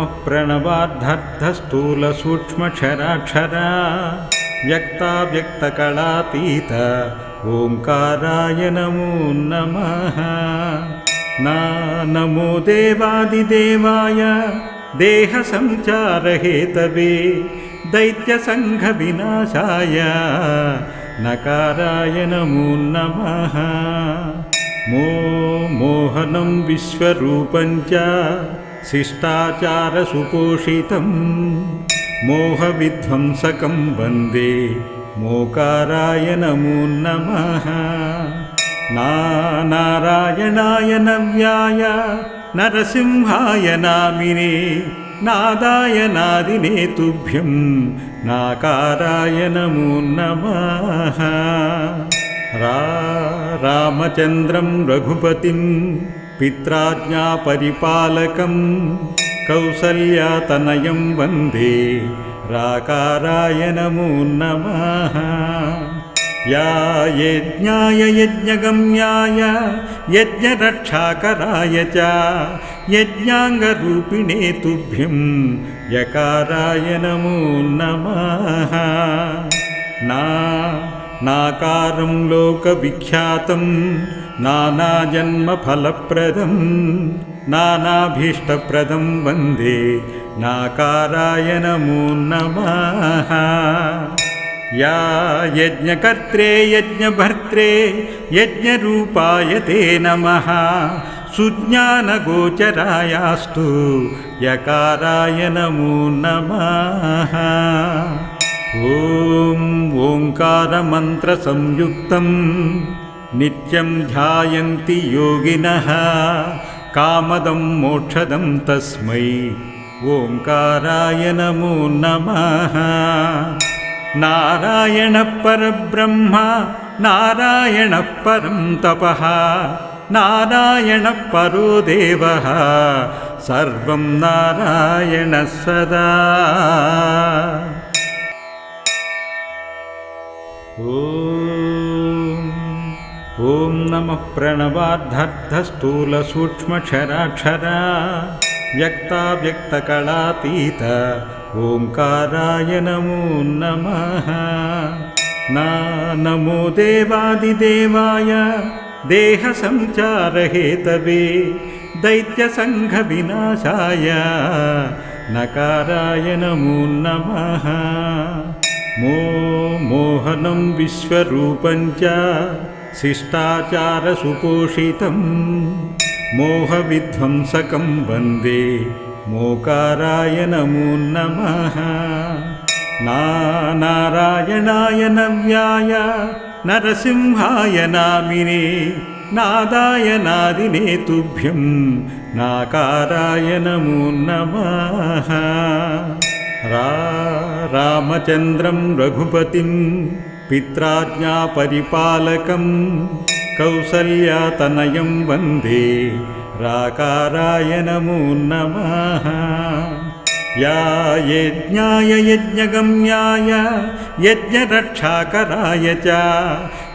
नमः प्रणवाद्धस्थूलसूक्ष्मक्षराक्षरा व्यक्ताव्यक्तकलातीत ओंकाराय नमो नमः। नमो देवादिदेवाय देहसंचारहेतवे दैत्यसङ्घविनाशाय नकाराय नमो नमः। मोहनं विश्वरूपं च शिष्टाचारसुपोषितं मोहविध्वंसकं वन्दे मोकाराय नमो नमः। नारायणाय नव्याय नरसिंहाय नामिने नादाय नादिने तुभ्यं नाकाराय नमो नमः। रामचन्द्रं रघुपतिं पित्राज्ञापरिपालकं कौसल्यातनयं वन्दे राकाराय नमो नमः। यज्ञाय यज्ञगम्याय यज्ञरक्षाकराय च यज्ञाङ्गरूपिणे तुभ्यं यकाराय नमो नमः। नाकारं लोकविख्यातं नानाजन्मफलप्रदं नानाभीष्टप्रदं वन्दे नाकाराय नमो नमः। यज्ञकर्त्रे यज्ञभर्त्रे यज्ञरूपाय ते नमः। सुज्ञानगोचरायास्तु यकाराय नमो नमः। ओंकारमन्त्रसंयुक्तं नित्यं ध्यायन्ति योगिनः कामदं मोक्षदं तस्मै ओंकाराय नमो नमः। नारायणः परब्रह्म नारायणः परं तपः नारायणः परो देवः सर्वं नारायणः सदा। ॐ नमः प्रणवाद्धस्थूलसूक्ष्मक्षराक्षरा व्यक्ताव्यक्तकलातीत ओंकाराय नमो नमः। नमो देवादिदेवाय देहसंचारहेतवे दैत्यसङ्घविनाशाय नकाराय नमो नमः। मोहनं विश्वरूपं च शिष्टाचारसुपोषितं मोहविध्वंसकं वन्दे मोकाराय नमो नमः। नारायणाय नव्याय नरसिंहाय नामिने नादाय नादिने तुभ्यं नाकाराय नमो नमः। रामचन्द्रं रघुपतिं पित्राज्ञापरिपालकं कौसल्यातनयं वन्दे राकाराय नमो नमः। यज्ञाय यज्ञगम्याय यज्ञरक्षाकराय च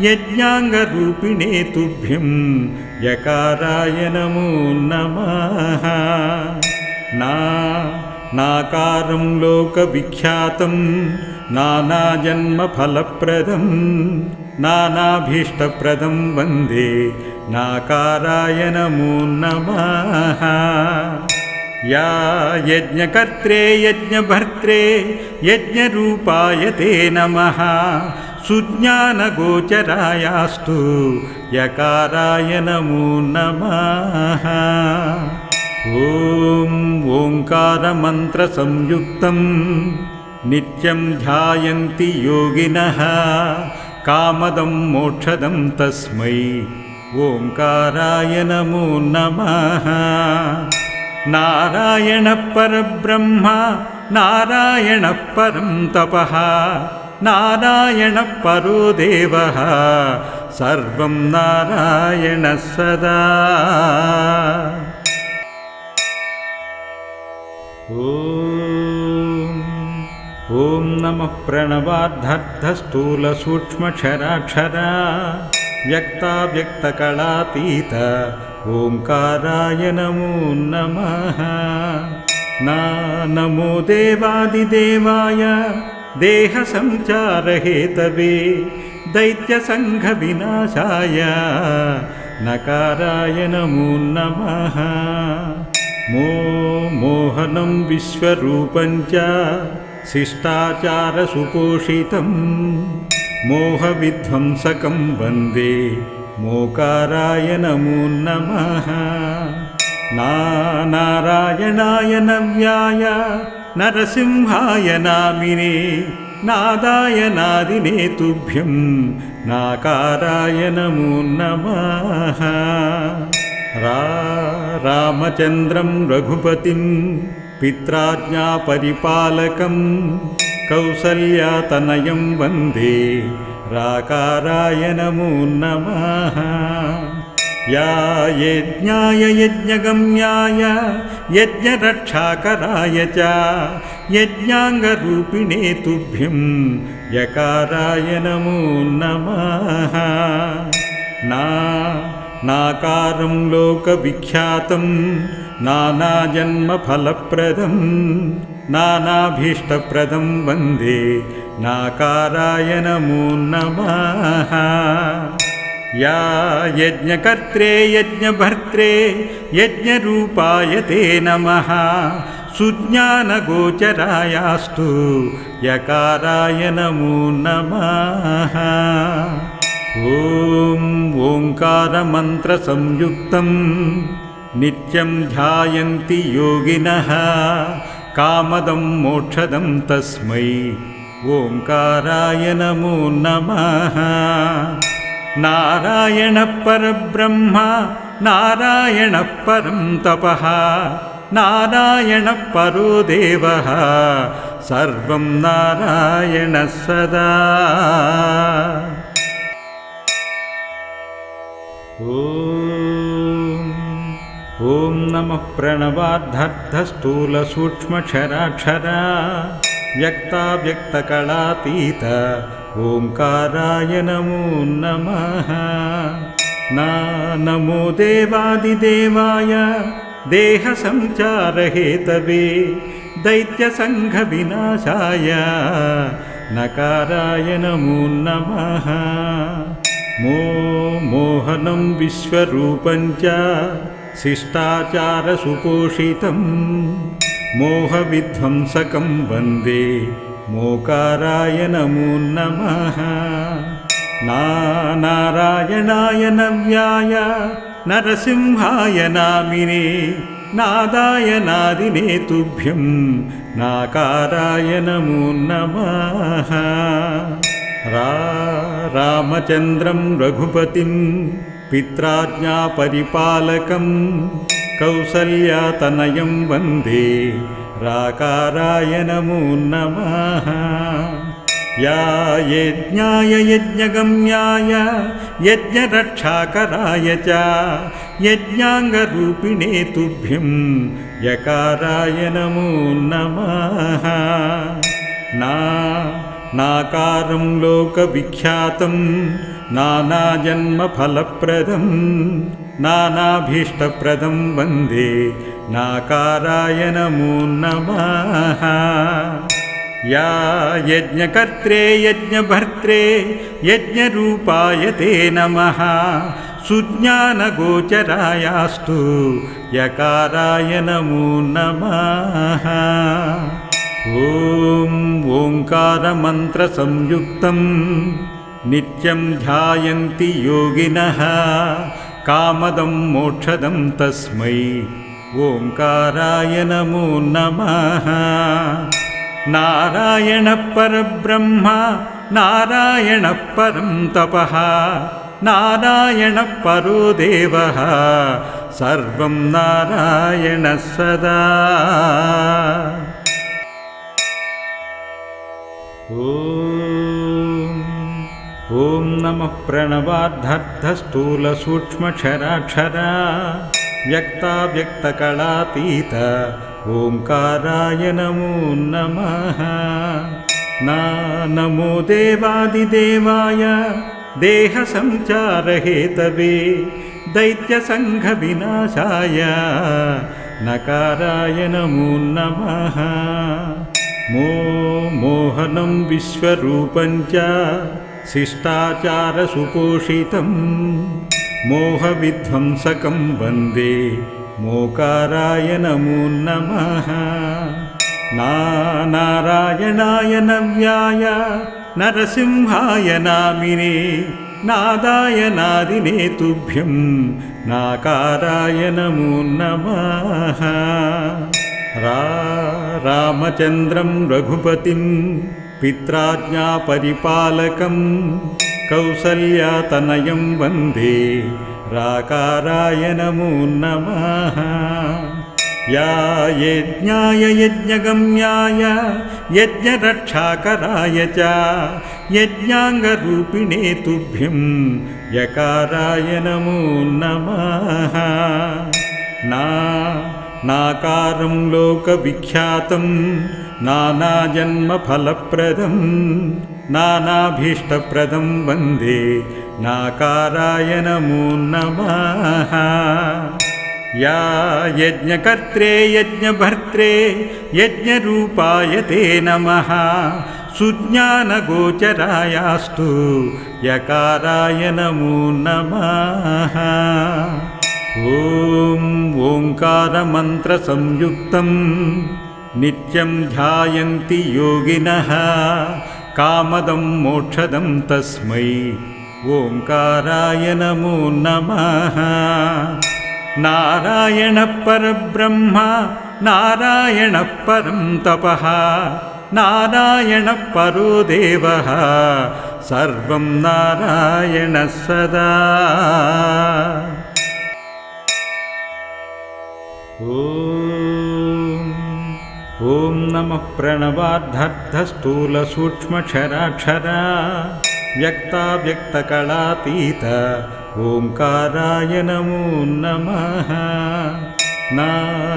यज्ञाङ्गरूपिणे तुभ्यं यकाराय नमो नमः। नाकारं लोकविख्यातं नानाजन्मफलप्रदं नानाभीष्टप्रदं वन्दे नाकाराय नमो नमः। यज्ञकर्त्रे यज्ञभर्त्रे यज्ञरूपाय ते नमः। सुज्ञानगोचरायास्तु यकाराय नमो नमः। ओंकारमन्त्रसंयुक्तं नित्यं ध्यायन्ति योगिनः कामदं मोक्षदं तस्मै ओंकाराय नमो नमः। नारायणः परब्रह्म नारायणः परं तपः नारायणः परो देवः सर्वं नारायणः सदा। ॐ नमः प्रणवाद्धस्थूलसूक्ष्मक्षराक्षरा व्यक्ताव्यक्तकलातीत ओंकाराय नमो नमः। ना नमो देवादिदेवाय देहसञ्चारहेतवे दैत्यसङ्घविनाशाय नकाराय नमो नमः। मोहनं विश्वरूपं च शिष्टाचारसुपोषितं मोहविध्वंसकं वन्दे मोकाराय नमो नमः। नारायणाय नव्याय नरसिंहाय नामिने नादाय नादिने तुभ्यं नाकाराय नमो नमः। रामचन्द्रं रघुपतिं पित्राज्ञापरिपालकं कौसल्यातनयं वन्दे राकाराय नमो नमः। या यज्ञाय यज्ञगम्याय यज्ञरक्षाकराय च यज्ञाङ्गरूपिणे तुभ्यं यकाराय नमो नमः। नाकारं लोकविख्यातं नानाजन्मफलप्रदं नानाभीष्टप्रदं वन्दे नाकाराय नमो नमः। या यज्ञकर्त्रे यज्ञभर्त्रे यज्ञरूपाय ते नमः। सुज्ञानगोचरायास्तु यकाराय नमो नमः। ओंकारमन्त्रसंयुक्तं नित्यं ध्यायन्ति योगिनः कामदं मोक्षदं तस्मै ओंकाराय नमो नमः। नारायणः परब्रह्म नारायणः परं तपः नारायणः परो देवः सर्वं नारायणः सदा। ॐ नमः प्रणवाद्धस्थूलसूक्ष्मक्षराक्षरा व्यक्ताव्यक्तकलातीत ओंकाराय नमो नमः। नमो देवादिदेवाय देहसञ्चारहेतवे दैत्यसङ्घविनाशाय नकाराय नमो नमः। मोहनं विश्वरूपं च शिष्टाचारसुपोषितं मोहविध्वंसकं वन्दे मोकाराय नमो नमः। नारायणाय नव्याय नरसिंहाय नामिने नादाय नादिने तुभ्यं नाकाराय नमो नमः। रामचन्द्रं रघुपतिं पित्राज्ञापरिपालकं कौसल्यातनयं वन्दे राकाराय नमो नमः। या यज्ञाय यज्ञगम्याय यज्ञरक्षाकराय च यज्ञाङ्गरूपिणे तुभ्यं यकाराय नमो नमः। नाकारं लोकविख्यातं नानाजन्मफलप्रदं नानाभीष्टप्रदं वन्दे नाकाराय नमो नमः। या यज्ञकर्त्रे यज्ञभर्त्रे यज्ञरूपाय ते नमः। सुज्ञानगोचरायास्तु यकाराय नमो नमः। ओंकारमन्त्रसंयुक्तं नित्यं ध्यायन्ति योगिनः कामदं मोक्षदं तस्मै ओंकाराय नमो नमः। नारायणः परब्रह्म नारायणः परं तपः नारायणः परो देवः सर्वं नारायणः सदा। ॐ नमः प्रणवाद्धस्थूलसूक्ष्मक्षराक्षरा व्यक्ताव्यक्तकलातीत ओंकाराय नमो नमः। नमो देवादिदेवाय देहसञ्चारहेतवे दैत्यसङ्घविनाशाय नकाराय नमो नमः मोहनं विश्वरूपं च शिष्टाचारसुपोषितं मोहविध्वंसकं वन्दे मोकाराय नमो नमः नारायणाय नव्याय नरसिंहाय नामिने नादाय नादिने तुभ्यं नाकाराय नमो नमः रामचन्द्रं रघुपतिं पित्राज्ञापरिपालकं कौसल्यातनयं वन्दे राकाराय नमो नमः या यज्ञाय यज्ञगम्याय यज्ञरक्षाकराय च यज्ञाङ्गरूपिणे तुभ्यं यकाराय नमो नमः नाकारं लोकविख्यातं नानाजन्मफलप्रदं नानाभीष्टप्रदं वन्दे नाकाराय नमो नमः या यज्ञकर्त्रे यज्ञभर्त्रे यज्ञरूपाय ते नमः सुज्ञानगोचरायास्तु यकाराय नमो नमः ओंकारमन्त्रसंयुक्तं नित्यं ध्यायन्ति योगिनः कामदं मोक्षदं तस्मै ओंकाराय नमो नमः नारायणः परब्रह्म नारायणः परं तपः नारायणः परो देवः सर्वं नारायणः सदा ॐ नमः प्रणवार्धस्थूलसूक्ष्मक्षराक्षरा व्यक्ताव्यक्तकलातीत ओंकाराय नमो नमः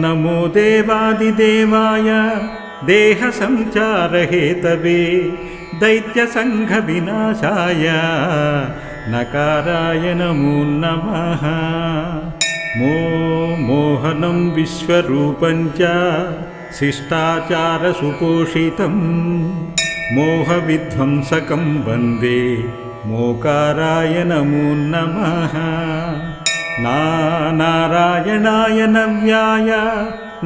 नमो देवादिदेवाय देहसञ्चारहेतवे दैत्यसङ्घविनाशाय नकाराय नमो नमः मोहनं विश्वरूपं च शिष्टाचारसुपोषितं मोहविध्वंसकं वन्दे मोकाराय नमो नमः नारायणाय नव्याय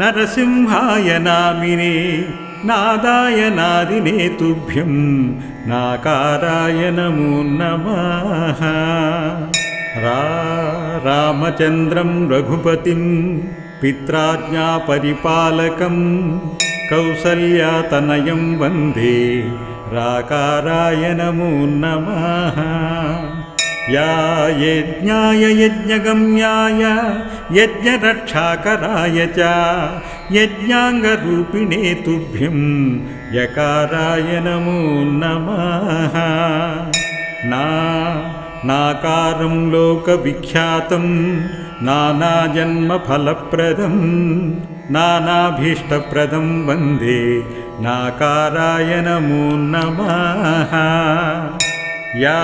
नरसिंहाय नामिने नादाय नादिने तुभ्यं नाकाराय नमो नमः रामचन्द्रं रघुपतिं पित्राज्ञापरिपालकं कौसल्यातनयं वन्दे राकाराय नमो नमः या यज्ञाय यज्ञगम्याय यज्ञरक्षाकराय च यज्ञाङ्गरूपिणे तुभ्यं यकाराय नमो नमः नाकारं लोकविख्यातं नानाजन्मफलप्रदं नानाभीष्टप्रदं वन्दे नाकाराय नमो नमः या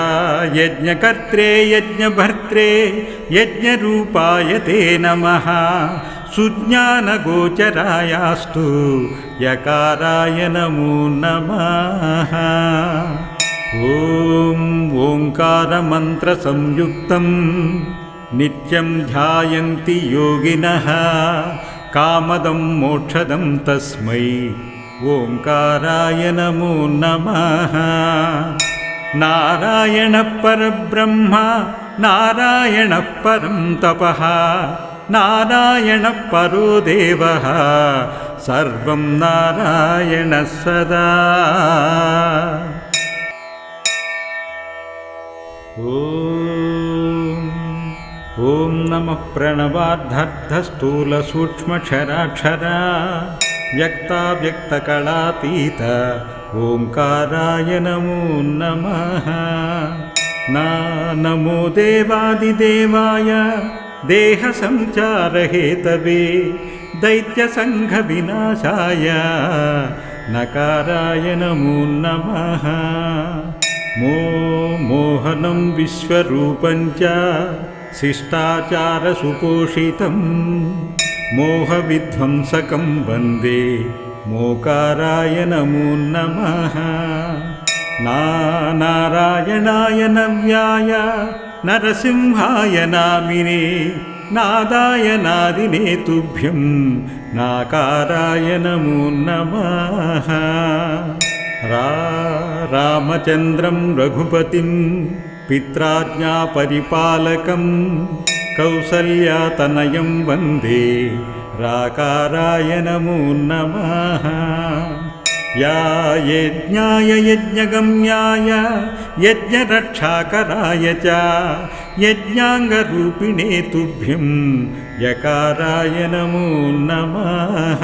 यज्ञकर्त्रे यज्ञभर्त्रे यज्ञरूपाय ते नमः सुज्ञानगोचरायास्तु यकाराय नमो नमः ओंकारमन्त्रसंयुक्तं नित्यं ध्यायन्ति योगिनः कामदं मोक्षदं तस्मै ओंकाराय नमो नमः नारायणः परब्रह्म नारायणः परं तपः नारायणः परो देवः सर्वं नारायणः सदा ॐ नमः प्रणवार्धस्थूलसूक्ष्मक्षराक्षरा व्यक्ताव्यक्तकलातीत ओंकाराय नमो नमः नमो देवादिदेवाय देहसञ्चारहेतवे दैत्यसङ्घविनाशाय नकाराय नमो नमः मोहनं विश्वरूपं च शिष्टाचारसुपोषितं मोहविध्वंसकं वन्दे मोकाराय नमो नमः। नारायणाय नव्याय नरसिंहाय नामिने नादाय नादिने तुभ्यं नाकाराय नमो नमः। रामचन्द्रं रघुपतिं पित्राज्ञापरिपालकं कौसल्यातनयं वन्दे राकाराय नमो नमः। यज्ञाय यज्ञगम्याय यज्ञरक्षाकराय च यज्ञाङ्गरूपिणे तुभ्यं यकाराय नमो नमः।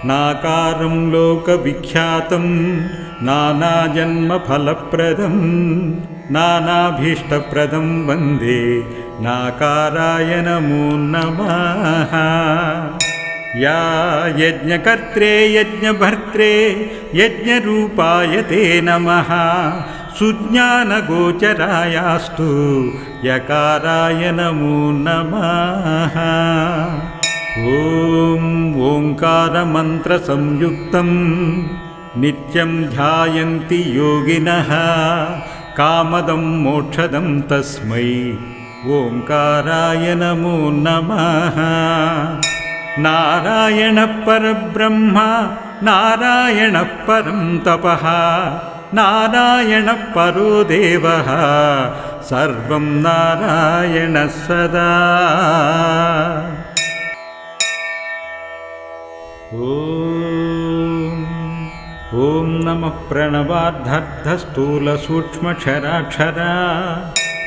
नाकारं लोकविख्यातं नानाजन्मफलप्रदं नानाभीष्टप्रदं वन्दे नाकाराय नमो नमः। यज्ञकर्त्रे यज्ञभर्त्रे यज्ञरूपाय ते नमः। सुज्ञानगोचरायास्तु यकाराय नमो नमः। ओंकारमन्त्रसंयुक्तं नित्यं ध्यायन्ति योगिनः कामदं मोक्षदं तस्मै ओंकाराय नमो नमः। नारायणः परब्रह्म नारायणः परं तपः नारायणः परो देवः सर्वं नारायणः सदा। ॐ नमः प्रणवार्धस्थूलसूक्ष्मक्षराक्षरा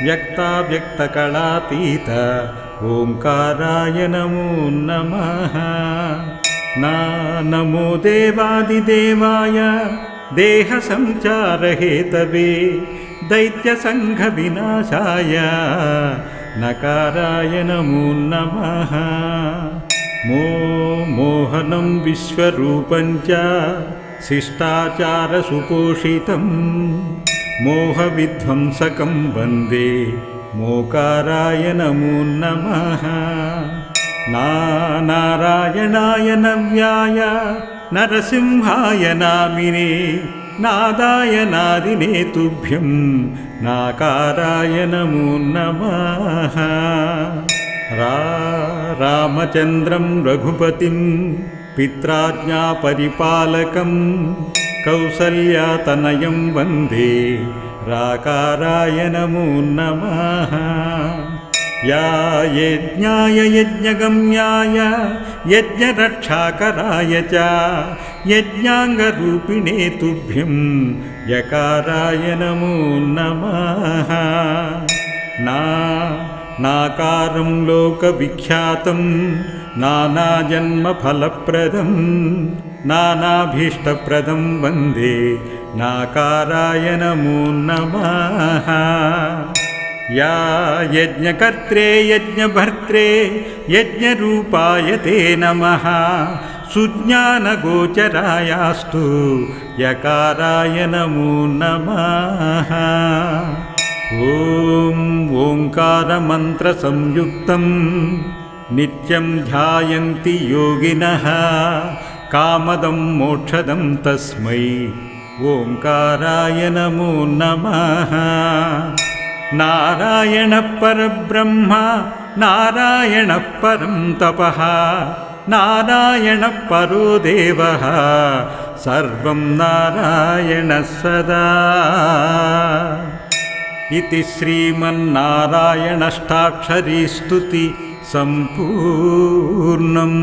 व्यक्ताव्यक्तकलातीत ओंकाराय नमो नमः। नमो देवादिदेवाय देहसञ्चारहेतवे दैत्यसङ्घविनाशाय नकाराय नमो नमः। मोहनं विश्वरूपं च शिष्टाचारसुपोषितं मोहविध्वंसकं वन्दे मोकाराय नमो नमः। नारायणाय नव्याय नरसिंहाय नामिने नादाय नादिने तुभ्यं नाकाराय नमो नमः। रामचन्द्रं रघुपतिं पित्राज्ञापरिपालकं कौसल्यातनयं वन्दे राकाराय नमो नमः। यज्ञाय यज्ञगम्याय यज्ञरक्षाकराय च यज्ञाङ्गरूपिणे तुभ्यं यकाराय नमो नमः। नाकारं लोकविख्यातं नानाजन्मफलप्रदं नानाभीष्टप्रदं वन्दे नाकाराय नमो नमः। यज्ञकर्त्रे यज्ञभर्त्रे यज्ञरूपाय ते नमः। सुज्ञानगोचरायास्तु यकाराय नमो नमः। ओंकारमन्त्रसंयुक्तं नित्यं ध्यायन्ति योगिनः कामदं मोक्षदं तस्मै ओंकाराय नमो नमः। नारायणः परब्रह्म नारायणः परं तपः नारायणः परो देवः सर्वं नारायणः सदा। इति श्रीमन्नारायणाष्टाक्षरी स्तुति सम्पूर्णम्।